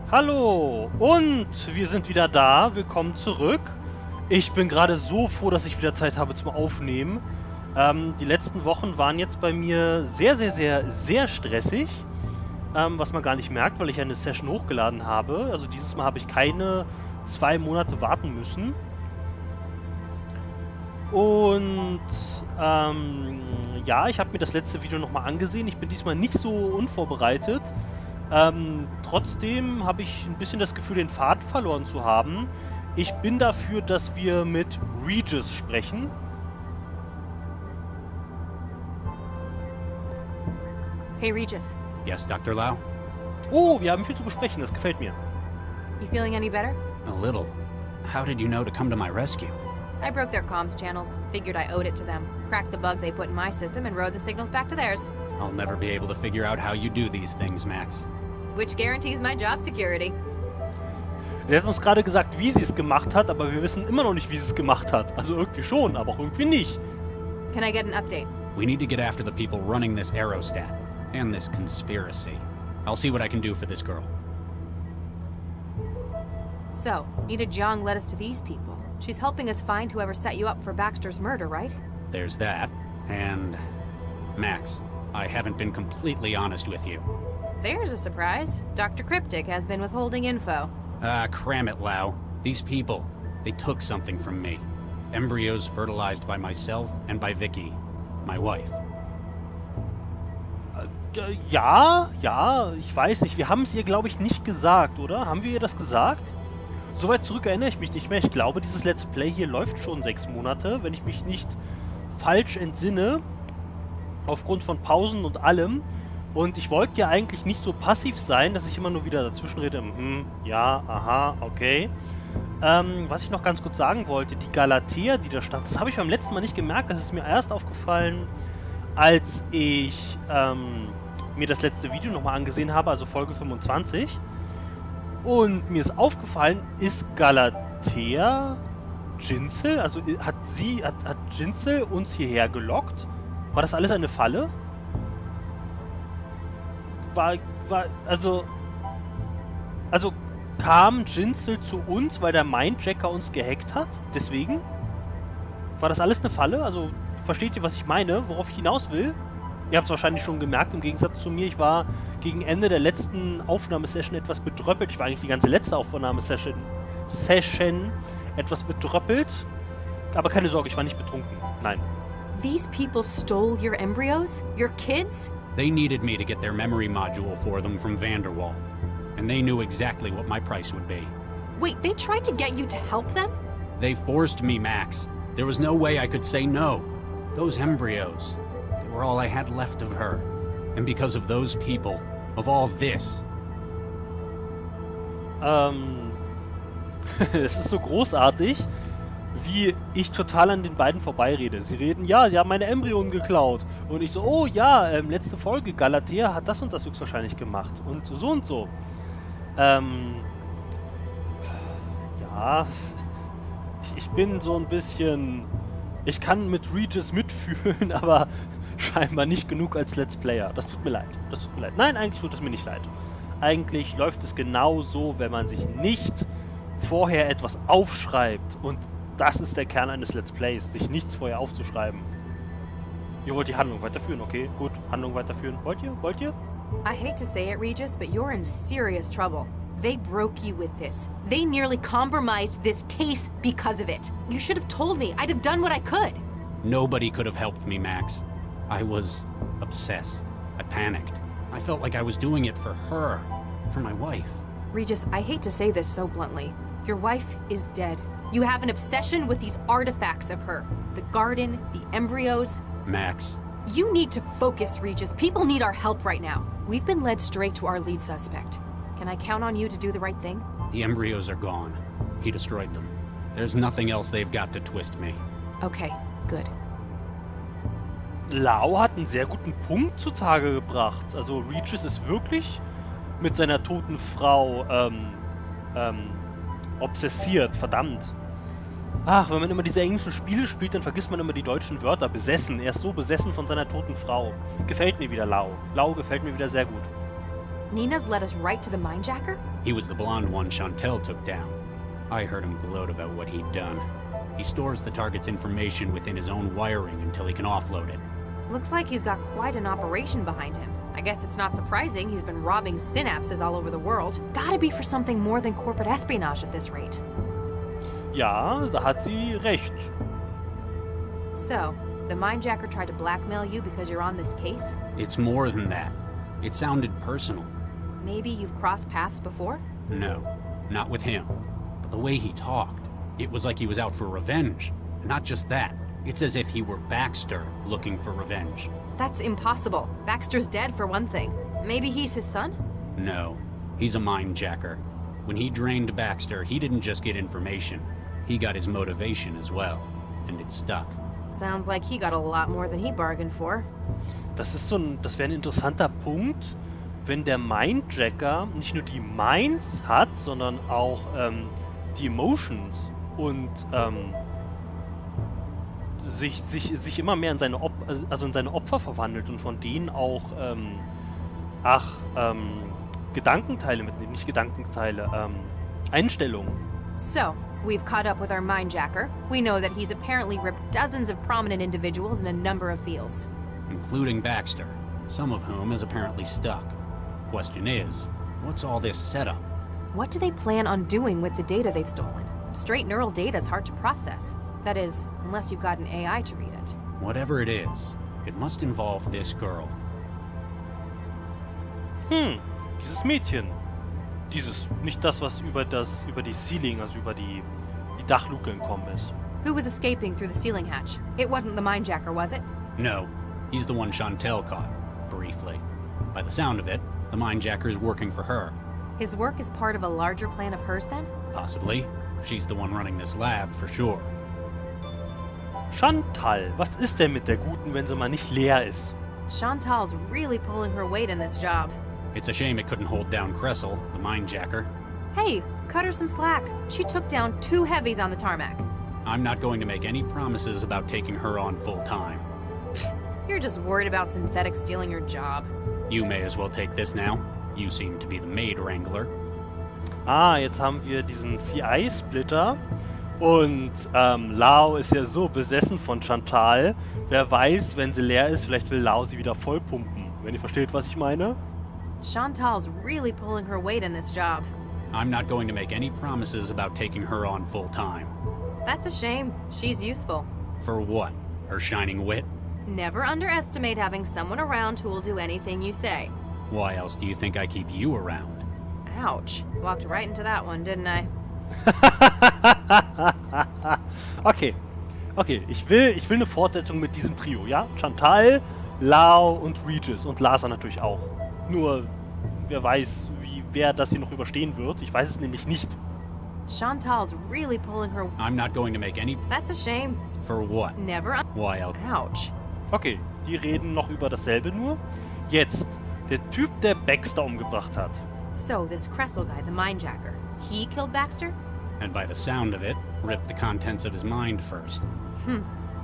Hallo und wir sind wieder da. Willkommen zurück. Ich bin gerade so froh, dass ich wieder Zeit habe zum Aufnehmen. Die letzten Wochen waren jetzt bei mir sehr stressig. Was man gar nicht merkt, weil ich eine Session hochgeladen habe. Also dieses Mal habe ich keine 2 Monate warten müssen. Und ja, ich habe mir das letzte Video nochmal angesehen. Ich bin diesmal nicht so unvorbereitet. Trotzdem habe ich ein bisschen das Gefühl, den Faden verloren zu haben. Ich bin dafür, dass wir mit Regis sprechen. Hey, Regis. Yes, Dr. Lau? Oh, wir haben viel zu besprechen, das gefällt mir. You feeling any better? A little. How did you know to come to my rescue? I broke their comms channels. Figured I owed it to them. Cracked the bug they put in my system and rode the signals back to theirs. I'll never be able to figure out how you do these things, Max. Which guarantees my job security. Der hat uns gerade gesagt, wie sie es gemacht hat, aber wir wissen immer noch nicht, wie sie es gemacht hat. Also irgendwie schon, aber auch irgendwie nicht. Can I get an update? We need to get after the people running this aerostat. And this conspiracy. I'll see what I can do for this girl. So, Nita Jiang led us to these people. She's helping us find whoever set you up for Baxter's murder, right? There's that. And... Max, I haven't been completely honest with you. There's a surprise. Dr. Cryptic has been withholding info. Cram it, Lau. These people, they took something from me. Embryos fertilized by myself and by Vicky, my wife. Ja, ich weiß nicht. Wir haben es ihr, glaube ich, nicht gesagt, oder? Haben wir ihr das gesagt? Soweit zurück erinnere ich mich nicht mehr. Ich glaube, dieses Let's Play hier läuft schon 6 Monate, wenn ich mich nicht falsch entsinne. Aufgrund von Pausen und allem. Und ich wollte ja eigentlich nicht so passiv sein, dass ich immer nur wieder dazwischen rede. Ja, aha, okay. Was ich noch ganz kurz sagen wollte, die Galatea, die da stand, das habe ich beim letzten Mal nicht gemerkt. Das ist mir erst aufgefallen, als ich mir das letzte Video nochmal angesehen habe, also Folge 25. Und mir ist aufgefallen, ist Galatea Jinsel? Also hat Jinsel uns hierher gelockt? War das alles eine Falle? Also kam Jinsel zu uns, weil der Mindjacker uns gehackt hat? Deswegen? War das alles eine Falle? Also, versteht ihr, was ich meine? Worauf ich hinaus will? Ihr habt es wahrscheinlich schon gemerkt, im Gegensatz zu mir. Ich war gegen Ende der letzten Aufnahmesession etwas bedröppelt. Ich war eigentlich die ganze letzte Aufnahmesession etwas bedröppelt. Aber keine Sorge, ich war nicht betrunken. Nein. These people stole your embryos? Your kids? They needed me to get their memory module for them from Vanderwall. And they knew exactly what my price would be. Wait, they tried to get you to help them? They forced me, Max. There was no way I could say no. Those embryos, they were all I had left of her. And because of those people, of all this. Es ist so großartig, wie ich total an den beiden vorbeirede. Sie reden, ja, sie haben meine Embryonen geklaut. Und ich so, oh ja, letzte Folge, Galatea hat das und das höchstwahrscheinlich gemacht. Und so und so. Ja, ich bin so ein bisschen... Ich kann mit Regis mitfühlen, aber scheinbar nicht genug als Let's Player. Das tut mir leid. Das tut mir leid. Nein, eigentlich tut es mir nicht leid. Eigentlich läuft es genau so, wenn man sich nicht vorher etwas aufschreibt. Und das ist der Kern eines Let's Plays, sich nichts vorher aufzuschreiben. Ihr wollt die Handlung weiterführen, okay? Gut, Handlung weiterführen. Wollt ihr? Wollt ihr? I hate to say it, Regis, but you're in serious trouble. They broke you with this. They nearly compromised this case because of it. You should have told me. I'd have done what I could. Nobody could have helped me, Max. I was obsessed. I panicked. I felt like I was doing it for her, for my wife. Regis, I hate to say this so bluntly. Your wife is dead. You have an obsession with these artifacts of her. The garden, the embryos. Max. You need to focus, Regis. People need our help right now. We've been led straight to our lead suspect. Can I count on you to do the right thing? The embryos are gone. He destroyed them. There's nothing else they've got to twist me. Okay, good. Lau hat einen sehr guten Punkt zutage gebracht. Also Regis ist wirklich mit seiner toten Frau obsessiert, verdammt. Ach, wenn man immer diese englischen Spiele spielt, dann vergisst man immer die deutschen Wörter. Besessen. Er ist so besessen von seiner toten Frau. Gefällt mir wieder Lau. Lau gefällt mir wieder sehr gut. Nina's led us right to the minejacker? He was the blonde one Chantel took down. I heard him gloat about what he'd done. He stores the target's information within his own wiring until he can offload it. Looks like he's got quite an operation behind him. I guess it's not surprising he's been robbing synapses all over the world. Gotta be for something more than corporate espionage at this rate. Ja, da hat sie recht. So, the minejacker tried to blackmail you because you're on this case? It's more than that. It sounded personal. Maybe you've crossed paths before? No, not with him. But the way he talked, it was like he was out for revenge. And not just that, it's as if he were Baxter looking for revenge. That's impossible. Baxter's dead for one thing. Maybe he's his son? No, he's a mindjacker. When he drained Baxter, he didn't just get information. He got his motivation as well. And it stuck. Sounds like he got a lot more than he bargained for. Das wäre ein interessanter Punkt, wenn der Mindjacker nicht nur die Minds hat, sondern auch die Emotions und sich immer mehr in seine Opfer verwandelt und von denen auch Gedankenteile mitnimmt, nicht Gedankenteile, Einstellungen. So, we've caught up with our minejacker. We know that he's apparently ripped dozens of prominent individuals in a number of fields. Including Baxter, some of whom is apparently stuck. Question is, what's all this setup? What do they plan on doing with the data they've stolen? Straight neural data is hard to process. That is, unless you've got an AI to read it. Whatever it is, it must involve this girl. Dieses Mädchen. Nicht das, was über die Ceiling, also über die Dachluke entkommen ist. Who was escaping through the ceiling hatch? It wasn't the minejacker, was it? No, he's the one Chantel caught, briefly. By the sound of it, the mindjacker's working for her. His work is part of a larger plan of hers, then? Possibly. She's the one running this lab, for sure. Chantal, was ist denn mit der Guten, wenn sie mal nicht leer ist? Chantal's really pulling her weight in this job. It's a shame it couldn't hold down Kressel, the mindjacker. Hey, cut her some slack. She took down 2 heavies on the tarmac. I'm not going to make any promises about taking her on full time. You're just worried about synthetic stealing your job. You may as well take this now. You seem to be the maid wrangler. Jetzt haben wir diesen CI-Splitter und Lao ist ja so besessen von Chantal. Wer weiß, wenn sie leer ist, vielleicht will Lao sie wieder vollpumpen. Wenn ihr versteht, was ich meine? Chantal's really pulling her weight in this job. I'm not going to make any promises about taking her on full time. That's a shame. She's useful. For what? Her shining wit? Never underestimate having someone around who will do anything you say. Why else do you think I keep you around? Ouch. Walked right into that one, didn't I? Okay, ich will eine Fortsetzung mit diesem Trio, ja? Chantal, Lao und Regis und Larsa natürlich auch. Nur, wer weiß, wer das hier noch überstehen wird. Ich weiß es nämlich nicht. Chantal's really pulling her... I'm not going to make any... That's a shame. For what? Never... Why else? Ouch. Okay, die reden noch über dasselbe nur. Jetzt, der Typ, der Baxter umgebracht hat. So, this Kressel guy, the minejacker, he killed Baxter? And by the sound of it, ripped the contents of his mind first.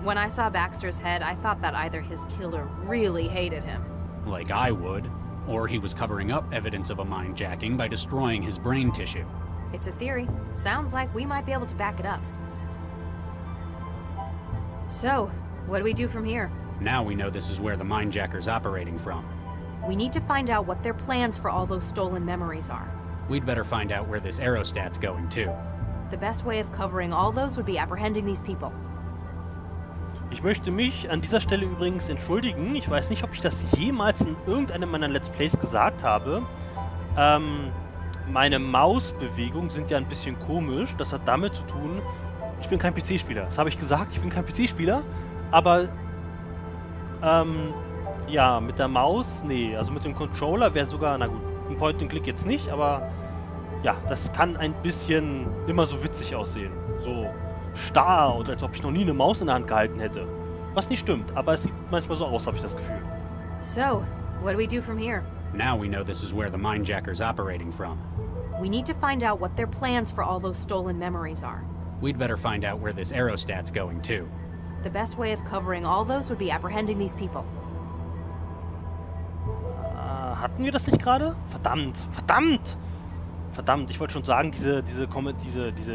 When I saw Baxter's head, I thought that either his killer really hated him. Like I would. Or he was covering up evidence of a mindjacking by destroying his brain tissue. It's a theory. Sounds like we might be able to back it up. So, what do we do from here? Now we know this is where the mindjacker's operating from. We need to find out what their plans for all those stolen memories are. We'd better find out where this aerostat's going too. The best way of covering all those would be apprehending these people. Ich möchte mich an dieser Stelle übrigens entschuldigen. Ich weiß nicht, ob ich das jemals in irgendeinem meiner Let's Plays gesagt habe. Meine Mausbewegungen sind ja ein bisschen komisch. Das hat damit zu tun, ich bin kein PC-Spieler. Das habe ich gesagt, ich bin kein PC-Spieler. Aber, ja, mit der Maus, nee. Also mit dem Controller wäre sogar, na gut, ein Point-and-Click jetzt nicht, aber ja, das kann ein bisschen immer so witzig aussehen. So starr oder als ob ich noch nie eine Maus in der Hand gehalten hätte. Was nicht stimmt, aber es sieht manchmal so aus, habe ich das Gefühl. So, what do we do from here? Now we know this is where the mindjacker's operating from. We need to find out what their plans for all those stolen memories are. We'd better find out where this aerostat's going too. The best way of covering all those would be apprehending these people. Hatten wir das nicht gerade? Verdammt, verdammt! Verdammt, ich wollte schon sagen, diese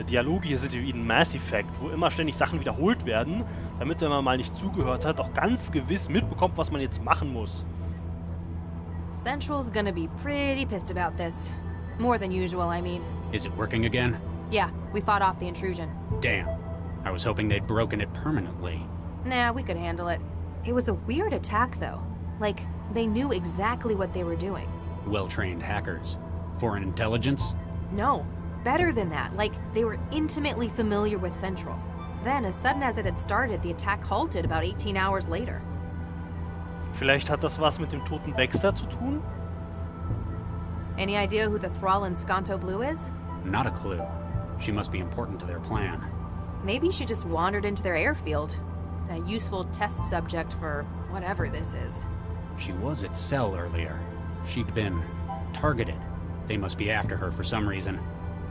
Dialoge hier sind wie in Mass Effect, wo immer ständig Sachen wiederholt werden, damit, wenn man mal nicht zugehört hat, auch ganz gewiss mitbekommt, was man jetzt machen muss. Central's gonna be pretty pissed about this. More than usual, I mean. Is it working again? Yeah, we fought off the intrusion. Damn. I was hoping they'd broken it permanently. Nah, we could handle it. It was a weird attack, though. Like, they knew exactly what they were doing. Well-trained hackers. Foreign intelligence? No, better than that. Like, they were intimately familiar with Central. Then, as sudden as it had started, the attack halted about 18 hours later. Vielleicht hat das was mit dem toten Baxter zu tun? Any idea who the thrall in Sconto Blue is? Not a clue. She must be important to their plan. Maybe she just wandered into their airfield. A useful test subject for whatever this is. She was at Cell earlier. She'd been targeted. They must be after her for some reason.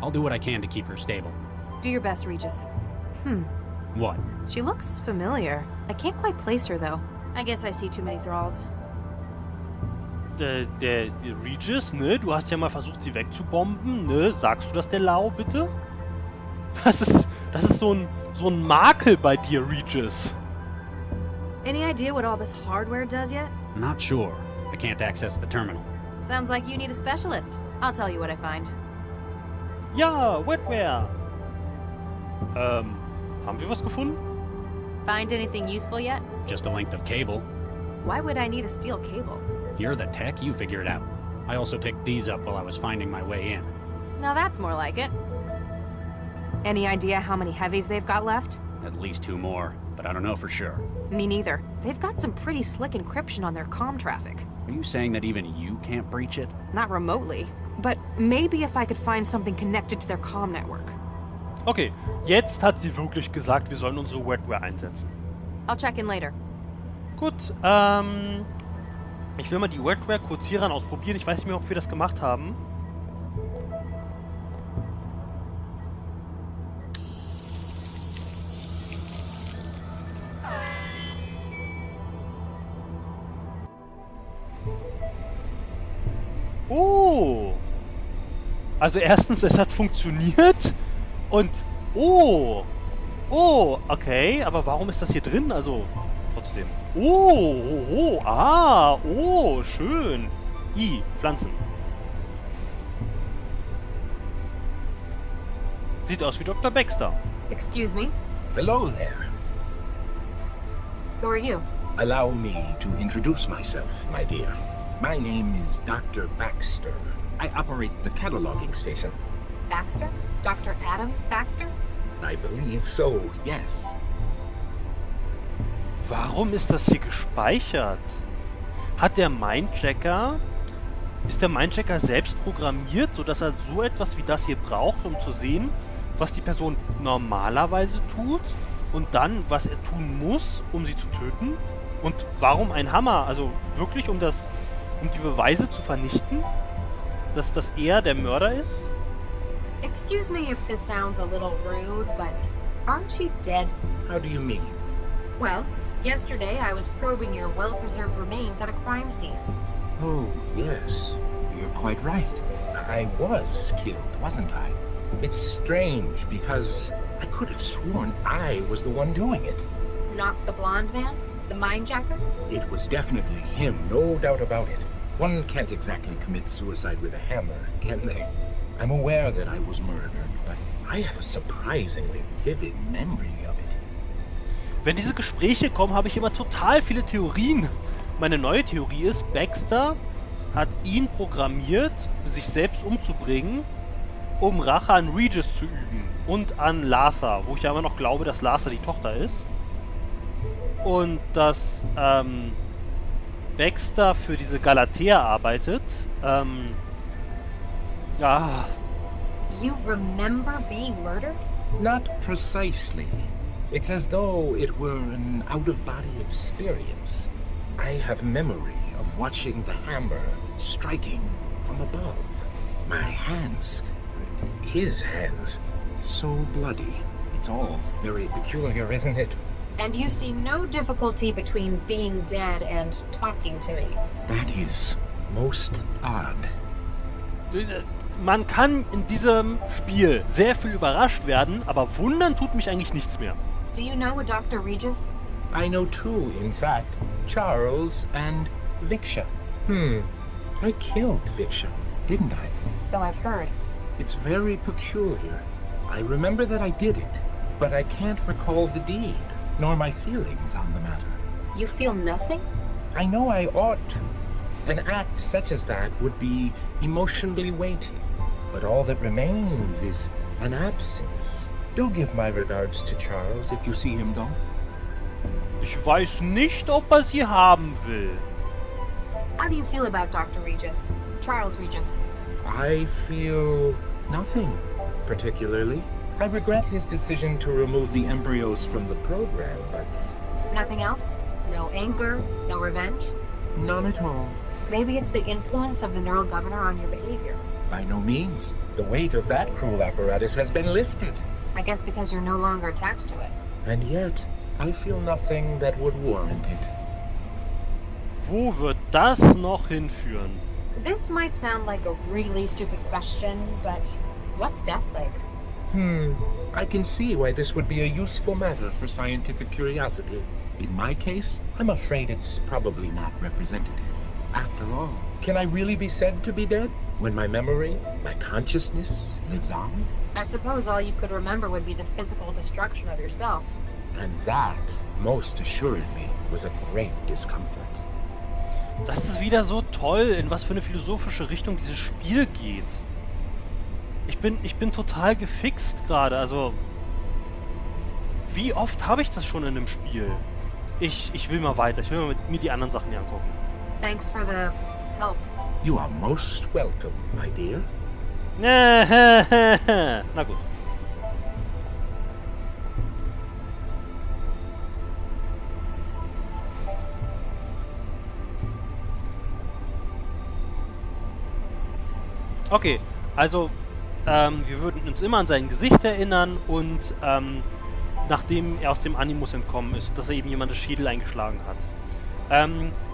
I'll do what I can to keep her stable. Do your best, Regis. What? She looks familiar. I can't quite place her, though. I guess I see too many thralls. Der Regis, ne? Du hast ja mal versucht, sie wegzubomben, ne? Sagst du das der Lau, bitte? Das ist so ein Makel bei dir, Regis. Any idea what all this hardware does yet? Not sure. I can't access the terminal. Sounds like you need a specialist. I'll tell you what I find. Ja, Wetware. Haben wir was gefunden? Find anything useful yet? Just a length of cable. Why would I need a steel cable? You're the tech, you figure it out. I also picked these up while I was finding my way in. Now that's more like it. Any idea how many heavies they've got left? At least 2 more, but I don't know for sure. Me neither. They've got some pretty slick encryption on their comm traffic. Are you saying that even you can't breach it? Not remotely. But maybe if I could find something connected to their comm network. Okay, jetzt hat sie wirklich gesagt, wir sollen unsere Wetware einsetzen. I'll check in later. Gut, ich will mal die Wetware kurz hieran ausprobieren. Ich weiß nicht mehr, ob wir das gemacht haben. Oh! Also erstens, es hat funktioniert und... Oh! Oh, okay, aber warum ist das hier drin? Also, trotzdem. Oh, schön. Pflanzen. Sieht aus wie Dr. Baxter. Excuse me? Hello there. Who are you? Allow me to introduce myself, my dear. My name is Dr. Baxter. I operate the cataloging station. Baxter? Dr. Adam Baxter? I believe so, yes. Warum ist das hier gespeichert? Ist der Mindchecker selbst programmiert, sodass er so etwas wie das hier braucht, um zu sehen, was die Person normalerweise tut und dann, was er tun muss, um sie zu töten? Und warum ein Hammer? Also wirklich, um die Beweise zu vernichten? Dass er der Mörder ist? Excuse me if this sounds a little rude, but aren't you dead? How do you mean? Well, yesterday I was probing your well-preserved remains at a crime scene. Oh, yes. You're quite right. I was killed, wasn't I? It's strange because I could have sworn I was the one doing it. Not the blonde man? The mindjacker? It was definitely him, no doubt about it. One can't exactly commit suicide with a hammer, can they? I'm aware that I was murdered, but I have a surprisingly vivid memory of it. Wenn diese Gespräche kommen, habe ich immer total viele Theorien. Meine neue Theorie ist, Baxter hat ihn programmiert, sich selbst umzubringen, um Rache an Regis zu üben und an Latha, wo ich ja immer noch glaube, dass Latha die Tochter ist. Und dass Baxter für diese Galatea arbeitet. You remember being murdered? Not precisely. It's as though it were an out-of-body experience. I have memory of watching the hammer striking from above. My hands, his hands, so bloody. It's all very peculiar, isn't it? And you see no difficulty between being dead and talking to me. That is Most odd. Man kann in diesem Spiel sehr viel überrascht werden, aber wundern tut mich eigentlich nichts mehr. Do you know a Dr. Regis? I know two, in fact. Charles and Viksha. I killed Viksha, didn't I? So I've heard. It's very peculiar. I remember that I did it, but I can't recall the deed, nor my feelings on the matter. You feel nothing? I know I ought to. An act such as that would be emotionally weighty, but all that remains is an absence. Do give my regards to Charles if you see him, though. Ich weiß nicht, ob sie haben will. How do you feel about Dr. Regis? Charles Regis? I feel nothing, particularly. I regret his decision to remove the embryos from the program, but Nothing else? No anger? No revenge? none at all. Maybe it's the influence of the neural governor on your behavior. By no means. The weight of that cruel apparatus has been lifted. I guess because you're no longer attached to it. And yet, I feel nothing that would warrant it. Wo wird das noch hinführen? This might sound like a really stupid question, but what's death like? I can see why this would be a useful matter for scientific curiosity. In my case, I'm afraid it's probably not representative. After all, can I really be said to be dead when my memory, my consciousness lives on? I suppose all you could remember would be the physical destruction of yourself. And that, most assuredly, was a great discomfort. Das ist wieder so toll, in was für eine philosophische Richtung dieses Spiel geht. Ich bin total gefixt gerade, also... Wie oft habe ich das schon in einem Spiel? Ich will mal weiter, ich will mal mir die anderen Sachen hier angucken. Thanks for the help. You are most welcome, my dear. Na gut. Okay, also wir würden uns immer an sein Gesicht erinnern und nachdem er aus dem Animus entkommen ist, dass er eben jemandes Schädel eingeschlagen hat.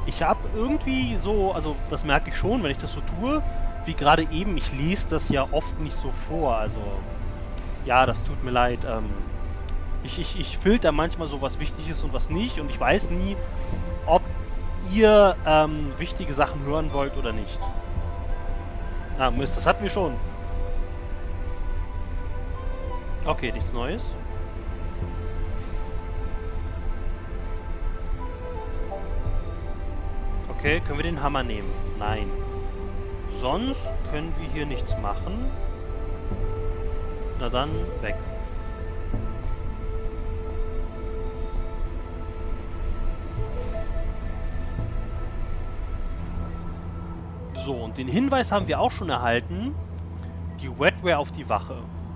Ich habe irgendwie so, also das merke ich schon, wenn ich das so tue, wie gerade eben, ich lese das ja oft nicht so vor, also ja, das tut mir leid. Ich filter manchmal so, was wichtig ist und was nicht und ich weiß nie, ob ihr wichtige Sachen hören wollt oder nicht. Ah, Mist, das hatten wir schon. Okay, nichts Neues. Okay, können wir den Hammer nehmen? Nein. Sonst können wir hier nichts machen. Na dann, weg. So, und den Hinweis haben wir auch schon erhalten. Die Wetware auf die Wache.